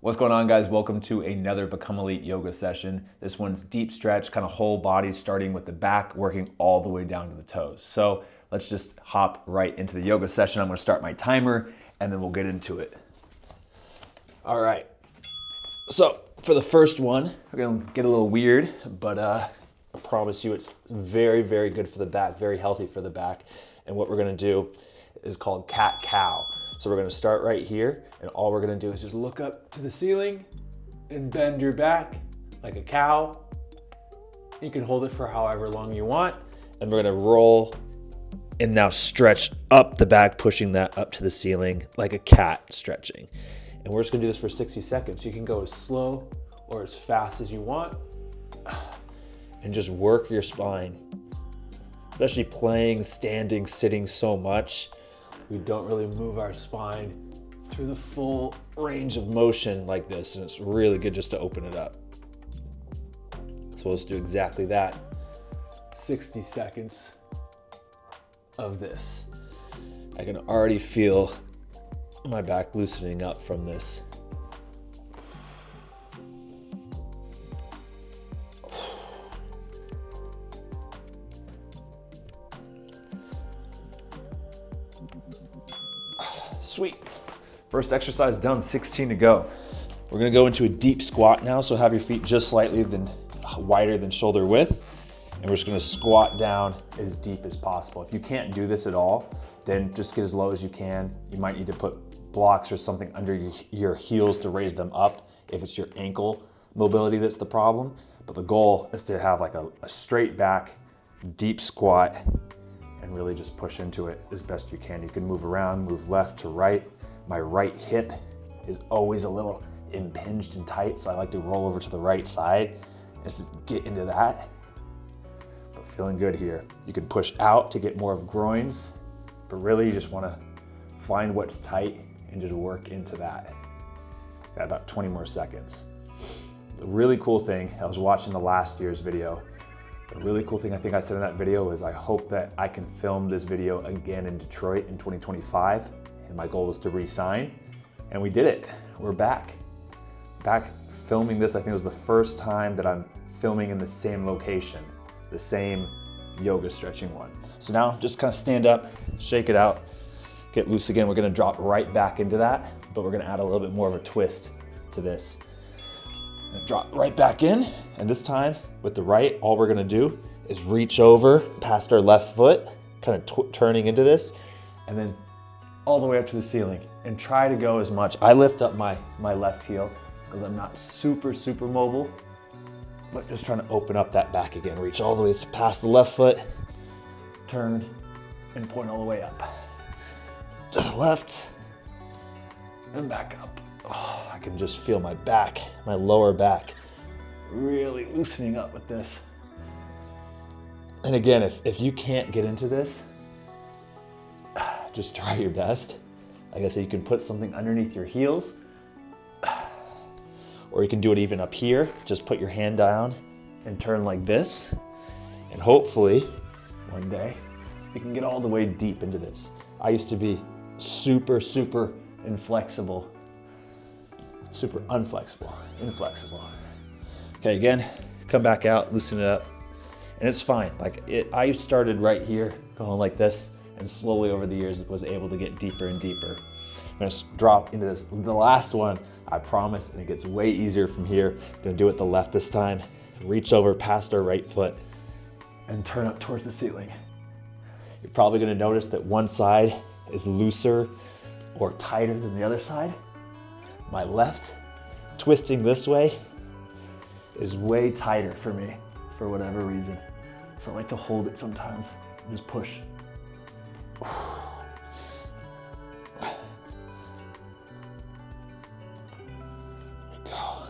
What's going on, guys? Welcome to another Become Elite yoga session. This one's deep stretch, kind of whole body, starting with the back, working all the way down to the toes. So let's just hop right into the yoga session. I'm going to start my timer and then we'll get into it. All right. So for the first one, we're going to get a little weird, but I promise you it's very, very good for the back, very healthy for the back. And what we're going to do is called cat-cow. So we're going to start right here, and all we're going to do is just look up to the ceiling and bend your back like a cow. You can hold it for however long you want, and we're going to roll and now stretch up the back, pushing that up to the ceiling like a cat stretching. And we're just going to do this for 60 seconds. You can go as slow or as fast as you want and just work your spine. Especially playing, standing, sitting so much, we don't really move our spine through the full range of motion like this, and it's really good just to open it up. So let's do exactly that. 60 seconds of this. I can already feel my back loosening up from this. Sweet. First exercise done, 16 to go. We're gonna go into a deep squat now, so have your feet just slightly wider than shoulder width, and we're just gonna squat down as deep as possible. If you can't do this at all, then just get as low as you can. You might need to put blocks or something under your heels to raise them up if it's your ankle mobility that's the problem. But the goal is to have like a straight back, deep squat, and really just push into it as best you can. You can move around, move left to right. My right hip is always a little impinged and tight, so I like to roll over to the right side just to get into that. But feeling good here. You can push out to get more of groins, but really you just wanna find what's tight and just work into that. Got about 20 more seconds. The really cool thing, I was watching the last year's video. The really cool thing I think I said in that video is I hope that I can film this video again in Detroit in 2025. And my goal is to re-sign. And we did it. We're back. Back filming this, I think it was the first time that I'm filming in the same location, the same yoga stretching one. So now just kind of stand up, shake it out, get loose again. We're gonna drop right back into that, but we're gonna add a little bit more of a twist to this. Drop right back in, and this time with the right, all we're gonna do is reach over past our left foot, kind of turning into this, and then all the way up to the ceiling, and try to go as much. I lift up my left heel because I'm not super mobile, but just trying to open up that back again. Reach all the way past the left foot, turn, and point all the way up. To the left, and back up. Oh, I can just feel my back, my lower back, really loosening up with this. And again, if you can't get into this, just try your best. Like I said, you can put something underneath your heels, or you can do it even up here. Just put your hand down and turn like this. And hopefully, one day, you can get all the way deep into this. I used to be super inflexible. Super inflexible. Okay, again, come back out, loosen it up, and it's fine. I started right here, going like this, and slowly over the years was able to get deeper and deeper. I'm gonna drop into this, the last one, I promise, and it gets way easier from here. I'm gonna do it the left this time. Reach over past our right foot and turn up towards the ceiling. You're probably gonna notice that one side is looser or tighter than the other side. My left, twisting this way, is way tighter for me, for whatever reason. So I like to hold it sometimes and just push. There we go.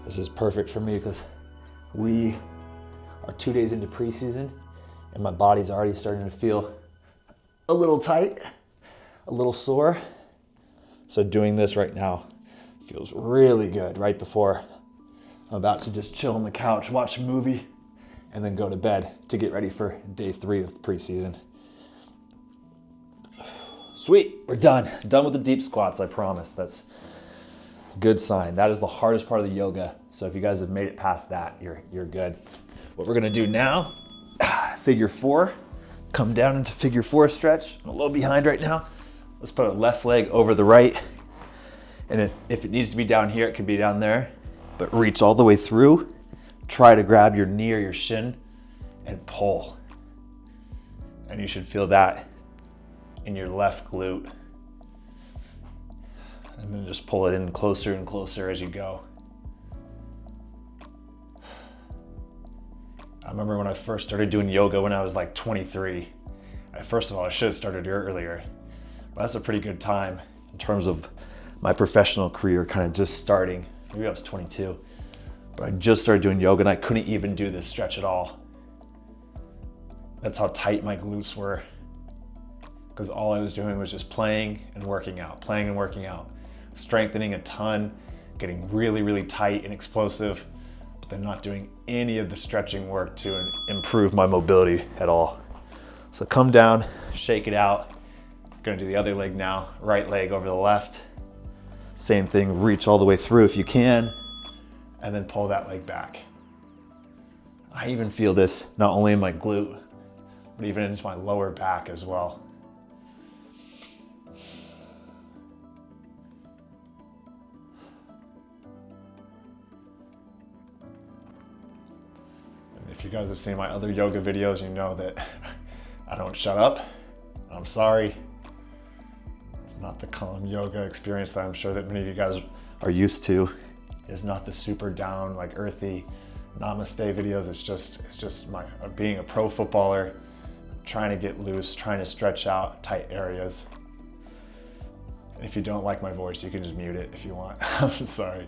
This is perfect for me because we are 2 days into preseason and my body's already starting to feel a little tight, a little sore. So doing this right now feels really good right before I'm about to just chill on the couch, watch a movie, and then go to bed to get ready for day 3 of preseason. Sweet, we're done. Done with the deep squats, I promise. That's Good sign. That is the hardest part of the yoga. So if you guys have made it past that, you're good. What we're gonna do now, figure four, come down into figure four stretch. I'm a little behind right now. Let's put a left leg over the right. And if it needs to be down here, it could be down there, but reach all the way through. Try to grab your knee or your shin and pull. And you should feel that in your left glute. And then just pull it in closer and closer as you go. I remember when I first started doing yoga when I was like 23. First of all, I should have started earlier, but that's a pretty good time in terms of my professional career kind of just starting. Maybe I was 22, but I just started doing yoga and I couldn't even do this stretch at all. That's how tight my glutes were, because all I was doing was just playing and working out, strengthening a ton, getting really, really tight and explosive, but then not doing any of the stretching work to improve my mobility at all. So come down, shake it out. Gonna do the other leg now, right leg over the left. Same thing, reach all the way through if you can, and then pull that leg back. I even feel this not only in my glute, but even into my lower back as well. And if you guys have seen my other yoga videos, you know that I don't shut up. I'm sorry. It's not the calm yoga experience that I'm sure that many of you guys are used to. It's not the super down, like earthy namaste videos. It's just my being a pro footballer, trying to get loose, trying to stretch out tight areas. And if you don't like my voice, you can just mute it if you want. I'm sorry.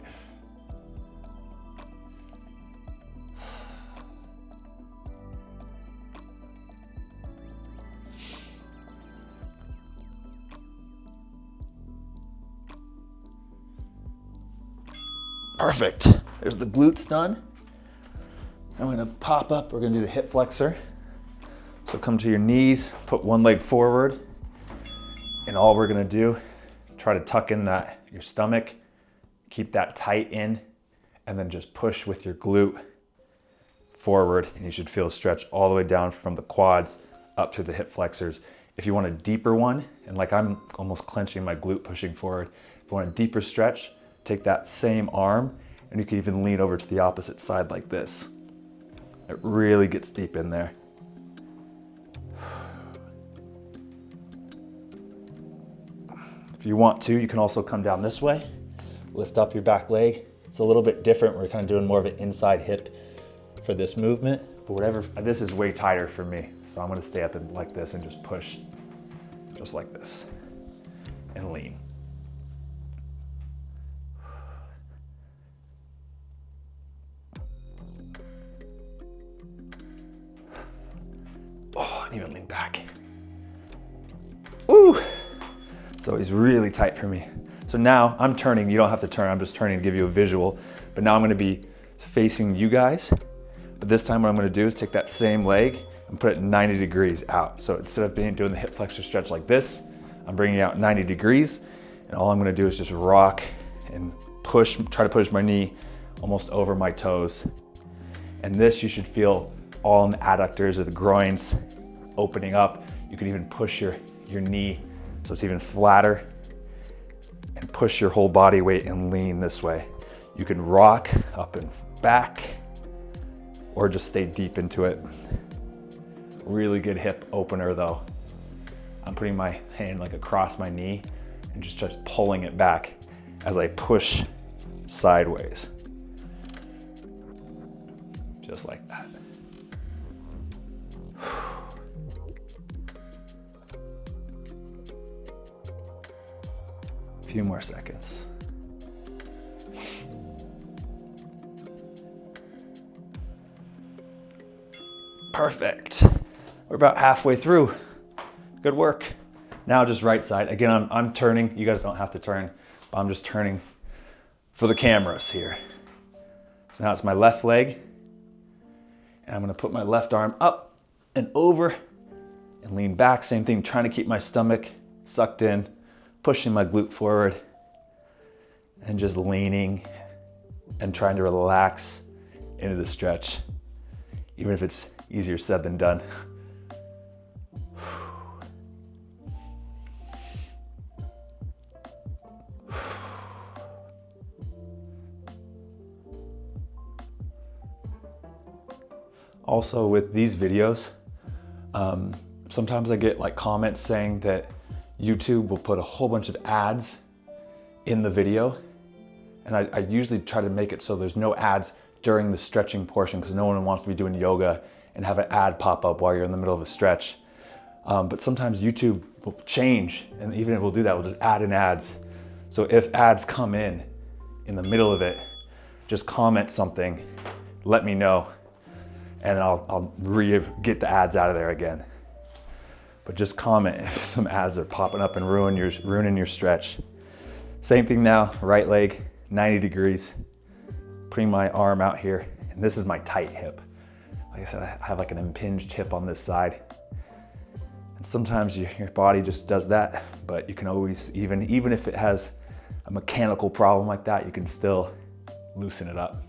Perfect. There's the glutes done. I'm gonna pop up. We're gonna do the hip flexor. So come to your knees, put one leg forward, and all we're gonna do, try to tuck in your stomach, keep that tight in, and then just push with your glute forward, and you should feel a stretch all the way down from the quads up to the hip flexors. If you want a deeper one, and like I'm almost clenching my glute pushing forward, if you want a deeper stretch, take that same arm, and you can even lean over to the opposite side like this. It really gets deep in there. If you want to, you can also come down this way, lift up your back leg. It's a little bit different. We're kind of doing more of an inside hip for this movement, but whatever, this is way tighter for me. So I'm gonna stay up and like this and just push, just like this, and lean. Oh, and even lean back. Ooh. So he's really tight for me. So now I'm turning, you don't have to turn, I'm just turning to give you a visual, but now I'm gonna be facing you guys. But this time what I'm gonna do is take that same leg and put it 90 degrees out. So instead of doing the hip flexor stretch like this, I'm bringing it out 90 degrees, and all I'm gonna do is just rock and push, try to push my knee almost over my toes. And this you should feel all in the adductors of the groins opening up. You can even push your knee so it's even flatter, and push your whole body weight and lean this way. You can rock up and back, or just stay deep into it. Really good hip opener though. I'm putting my hand like across my knee and just pulling it back as I push sideways. Just like that. Few more seconds. Perfect. We're about halfway through. Good work. Now just right side. Again, I'm turning. You guys don't have to turn, but I'm just turning for the cameras here. So now it's my left leg, and I'm gonna put my left arm up and over and lean back. Same thing, trying to keep my stomach sucked in, pushing my glute forward, and just leaning and trying to relax into the stretch, even if it's easier said than done. Also with these videos, sometimes I get like comments saying that YouTube will put a whole bunch of ads in the video. And I usually try to make it so there's no ads during the stretching portion, because no one wants to be doing yoga and have an ad pop up while you're in the middle of a stretch. But sometimes YouTube will change, and even if we'll do that, we'll just add in ads. So if ads come in the middle of it, just comment something, let me know, and I'll get the ads out of there again. But just comment if some ads are popping up and ruining your stretch. Same thing now, right leg, 90 degrees. Putting my arm out here, and this is my tight hip. Like I said, I have like an impinged hip on this side. And sometimes your body just does that, but you can always, even if it has a mechanical problem like that, you can still loosen it up.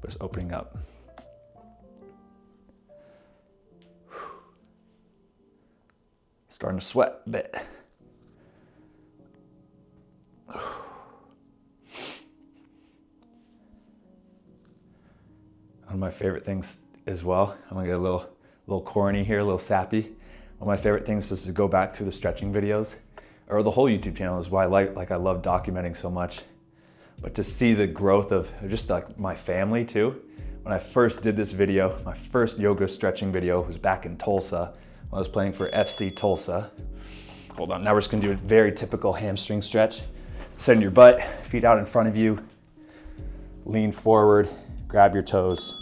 Just opening up. Starting to sweat a bit. One of my favorite things as well, I'm gonna get a little corny here, a little sappy. One of my favorite things is to go back through the stretching videos, or the whole YouTube channel is why I love documenting so much. But to see the growth of just like my family too. When I first did this video, my first yoga stretching video was back in Tulsa, when I was playing for FC Tulsa. Hold on, now we're just gonna do a very typical hamstring stretch. Send your butt, feet out in front of you, lean forward, grab your toes,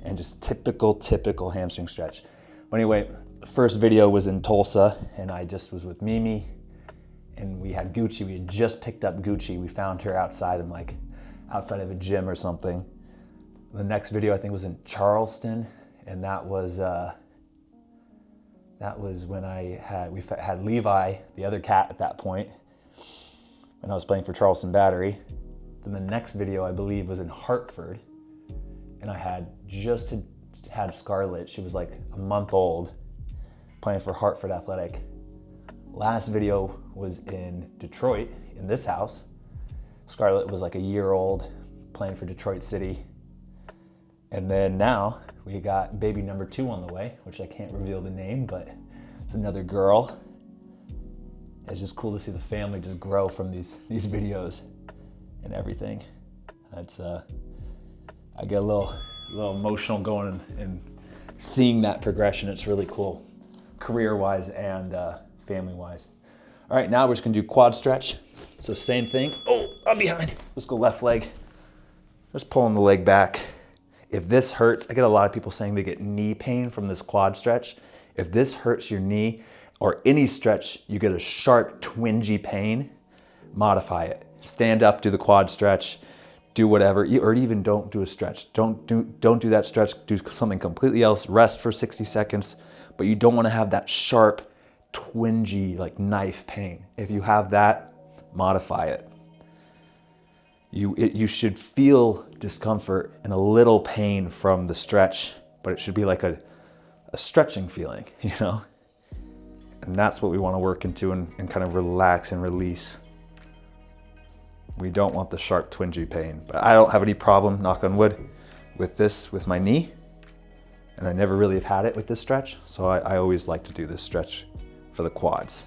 and just typical hamstring stretch. But anyway, the first video was in Tulsa, and I just was with Mimi, and we had Gucci. We had just picked up Gucci. We found her outside of a gym or something. The next video I think was in Charleston, and that was when we had Levi, the other cat at that point, and I was playing for Charleston Battery. Then the next video I believe was in Hartford, and I had just had Scarlett. She was like a month old, playing for Hartford Athletic. Last video was in Detroit, in this house. Scarlett was like a year old, playing for Detroit City. And then now we got baby number 2 on the way, which I can't reveal the name, but it's another girl. It's just cool to see the family just grow from these videos and everything. That's I get a little emotional going and seeing that progression. It's really cool, career-wise and family-wise. All right, now we're just gonna do quad stretch. So same thing. Oh, I'm behind. Let's go left leg. Just pulling the leg back. If this hurts, I get a lot of people saying they get knee pain from this quad stretch. If this hurts your knee or any stretch, you get a sharp, twingy pain, modify it. Stand up, do the quad stretch, do whatever, or even don't do a stretch. Don't do that stretch, do something completely else, rest for 60 seconds, but you don't wanna have that sharp, twingy, like knife pain. If you have that, modify it. You should feel discomfort and a little pain from the stretch, but it should be like a stretching feeling, you know? And that's what we want to work into and kind of relax and release. We don't want the sharp, twingy pain. But I don't have any problem, knock on wood, with this, with my knee. And I never really have had it with this stretch, so I always like to do this stretch for the quads.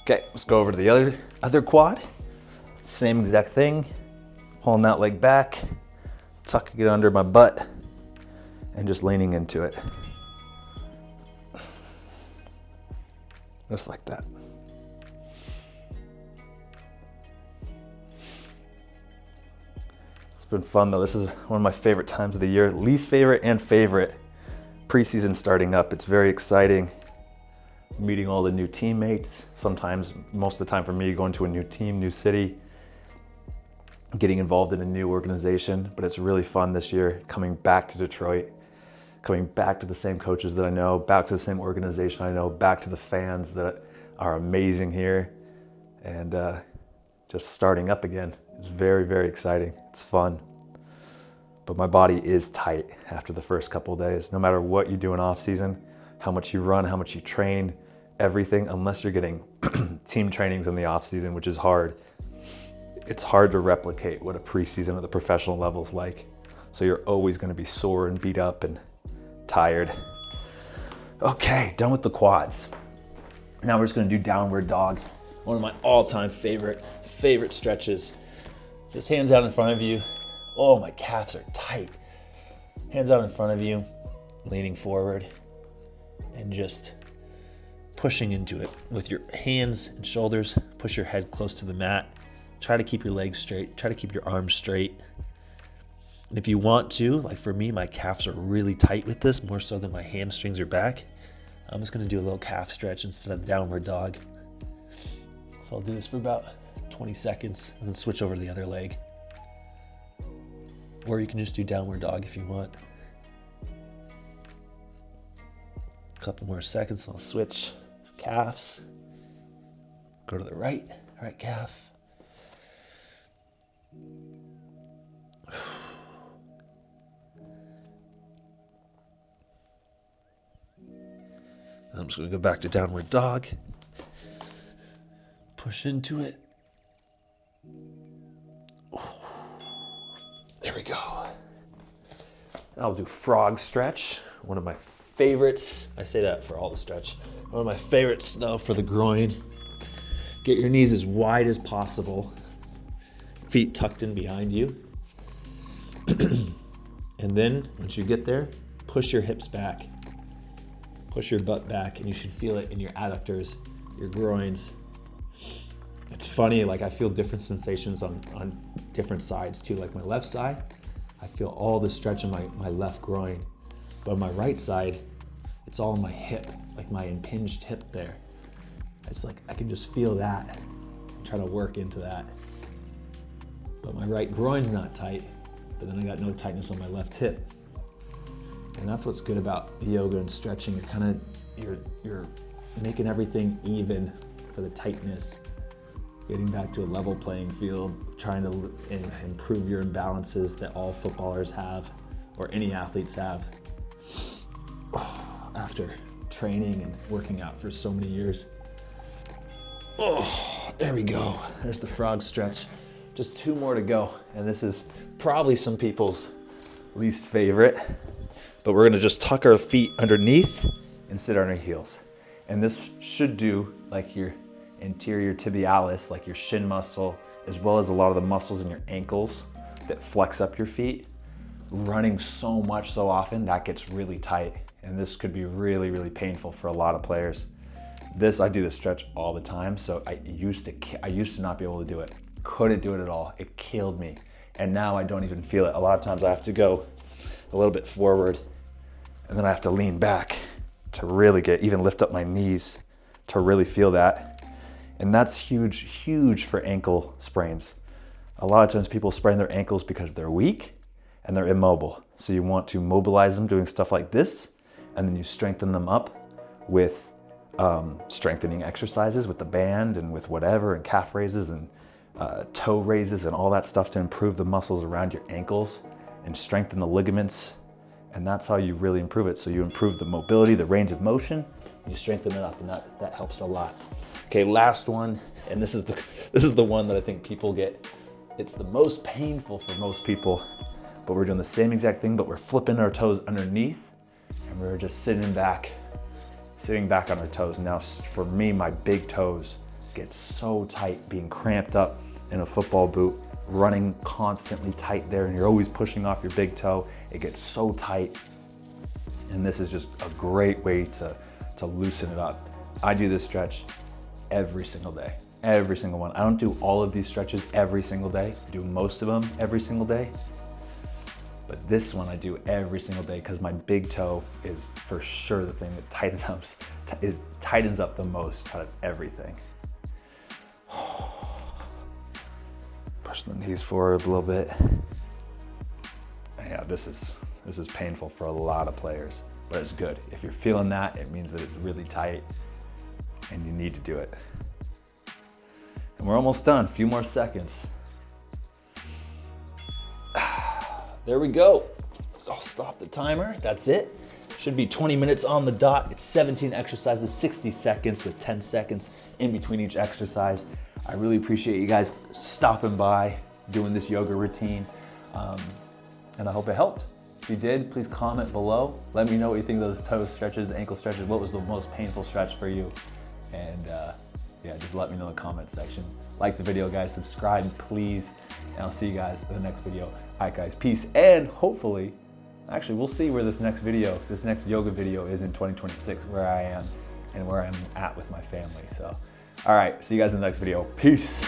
Okay, let's go over to the other quad. Same exact thing. Pulling that leg back, tucking it under my butt, and just leaning into it. Just like that. It's been fun though. This is one of my favorite times of the year. Least favorite and favorite. Preseason starting up. It's very exciting. Meeting all the new teammates. Sometimes, most of the time for me, going to a new team, new city, getting involved in a new organization. But it's really fun this year, coming back to Detroit, coming back to the same coaches that I know, back to the same organization I know, back to the fans that are amazing here, and just starting up again. It's very, very exciting. It's fun. But my body is tight after the first couple of days. No matter what you do in off season, how much you run, how much you train, everything, unless you're getting team trainings in the off season, which is hard. It's hard to replicate what a preseason at the professional level is like. So you're always going to be sore and beat up and tired. Okay, done with the quads. Now we're just going to do downward dog. One of my all-time favorite stretches. Just hands out in front of you. Oh, my calves are tight. Hands out in front of you, leaning forward, and just pushing into it with your hands and shoulders. Push your head close to the mat. Try to keep your legs straight. Try to keep your arms straight. And if you want to, like for me, my calves are really tight with this, more so than my hamstrings or back. I'm just going to do a little calf stretch instead of downward dog. So I'll do this for about 20 seconds and then switch over to the other leg. Or you can just do downward dog if you want. A couple more seconds, I'll switch calves. Go to the right calf. I'm just going to go back to downward dog. Push into it. There we go. I'll do frog stretch. One of my favorites. I say that for all the stretch. One of my favorites though for the groin. Get your knees as wide as possible. Feet tucked in behind you. And then once you get there, push your hips back. Push your butt back, and you should feel it in your adductors, your groins. It's funny, like I feel different sensations on different sides too. Like my left side, I feel all the stretch in my left groin. But on my right side, it's all in my hip, like my impinged hip there. It's like I can just feel that. I'm trying to work into that. But my right groin's not tight, but then I got no tightness on my left hip. And that's what's good about yoga and stretching. You're making everything even for the tightness, getting back to a level playing field, trying to improve your imbalances that all footballers have or any athletes have after training and working out for so many years. Oh, there we go. There's the frog stretch. Just 2 more to go. And this is probably some people's least favorite. But we're gonna just tuck our feet underneath and sit on our heels. And this should do like your anterior tibialis, like your shin muscle, as well as a lot of the muscles in your ankles that flex up your feet. Running so much so often, that gets really tight. And this could be really, really painful for a lot of players. I do this stretch all the time, so I used to not be able to do it. Couldn't do it at all. It killed me. And now I don't even feel it. A lot of times I have to go a little bit forward, and then I have to lean back to really even lift up my knees to really feel that. And that's huge, huge for ankle sprains. A lot of times people sprain their ankles because they're weak and they're immobile. So you want to mobilize them doing stuff like this, and then you strengthen them up with strengthening exercises with the band and with whatever, and calf raises and toe raises and all that stuff to improve the muscles around your ankles and strengthen the ligaments. And that's how you really improve it. So you improve the mobility, the range of motion, you strengthen it up, and that helps a lot. Okay, last one, and this is the one that I think people get. It's the most painful for most people, but we're doing the same exact thing, but we're flipping our toes underneath, and we're just sitting back on our toes. Now, for me, my big toes get so tight, being cramped up in a football boot, running constantly tight there, and you're always pushing off your big toe. It gets so tight, and this is just a great way to loosen it up. I do this stretch every single day, every single one. I don't do all of these stretches every single day. I do most of them every single day, but this one I do every single day because my big toe is for sure the thing that tightens up the most out of everything. Push the knees forward a little bit. Yeah, this is This is painful for a lot of players, but it's good. If you're feeling that, it means that it's really tight and you need to do it. And we're almost done, a few more seconds. There we go. So I'll stop the timer, that's it. Should be 20 minutes on the dot. It's 17 exercises, 60 seconds with 10 seconds in between each exercise. I really appreciate you guys stopping by, doing this yoga routine, and I hope it helped. If you did, please comment below. Let me know what you think of those toe stretches, ankle stretches. What was the most painful stretch for you? And yeah, just let me know in the comment section. Like the video, guys, subscribe, please. And I'll see you guys in the next video. All right, guys, peace. And hopefully, actually, we'll see where this next yoga video is in 2026, where I am and where I'm at with my family. So, all right, see you guys in the next video. Peace.